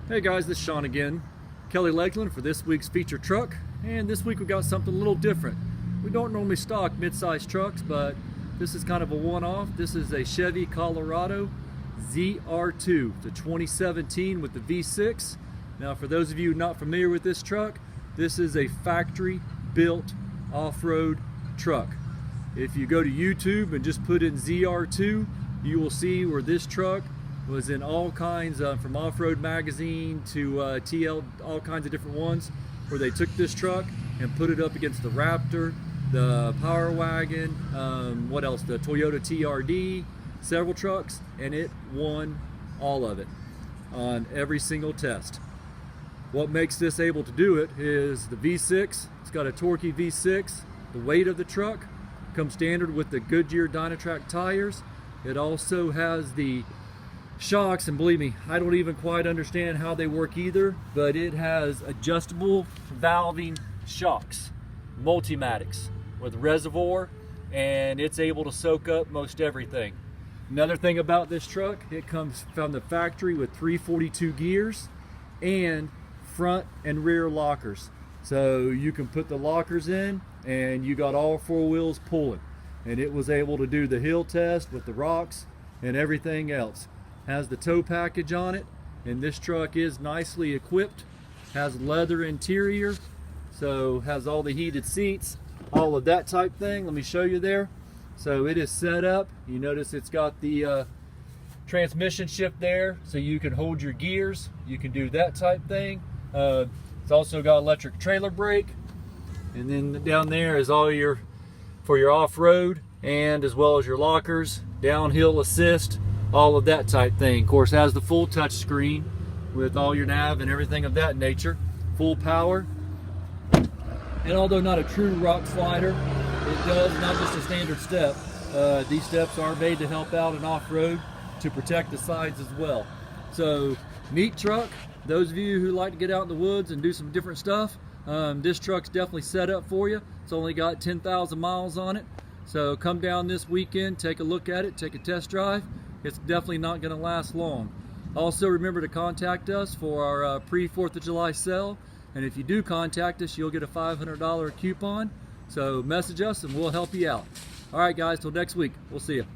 Hey guys, this is Shawn again, Kelly Lakeland for this week's feature truck, and this week we got something a little different. We don't normally stock mid-size trucks, but this is kind of a one-off. This is a Chevy Colorado ZR2. It's a 2017 with the V6. Now for those of you not familiar with this truck, this is a factory-built off-road truck. If you go to YouTube and just put in ZR2, you will see where this truck was in all kinds from Off-Road Magazine to TL, all kinds of different ones, where they took this truck and put it up against the Raptor, the Wagon, what else, the Toyota TRD, several trucks, and it won all of it on every single test. What makes this able to do it is the V6. It's got a torquey V6. The weight of the truck comes standard with the Goodyear Dynatrac tires. It also has the shocks, and believe me, I don't even quite understand how they work either, but it has adjustable valving shocks, multimatics with reservoir, and it's able to soak up most everything. Another thing about this truck, it comes from the factory with 342 gears and front and rear lockers. So you can put the lockers in and you got all four wheels pulling, and it was able to do the hill test with the rocks and everything else. Has the tow package on it, and this truck is nicely equipped, has leather interior, so has all the heated seats, all of that type thing. Let me show you there. So it is set up. You notice it's got the transmission shift there, so you can hold your gears, you can do that type thing. It's also got electric trailer brake, and then down there is all your for your off-road, and as well as your lockers, downhill assist, all of that type thing. Of course, has the full touch screen with all your nav and everything of that nature, full power. And although not a true rock slider, it does not just a standard step. These steps are made to help out in off-road to protect the sides as well. So neat truck. Those of you who like to get out in the woods and do some different stuff, this truck's definitely set up for you. It's only got 10,000 miles on it. So come down this weekend, take a look at it, take a test drive. It's definitely not going to last long. Also, remember to contact us for our pre-4th of July sale. And if you do contact us, you'll get a $500 coupon. So message us and we'll help you out. All right, guys, till next week. We'll see you.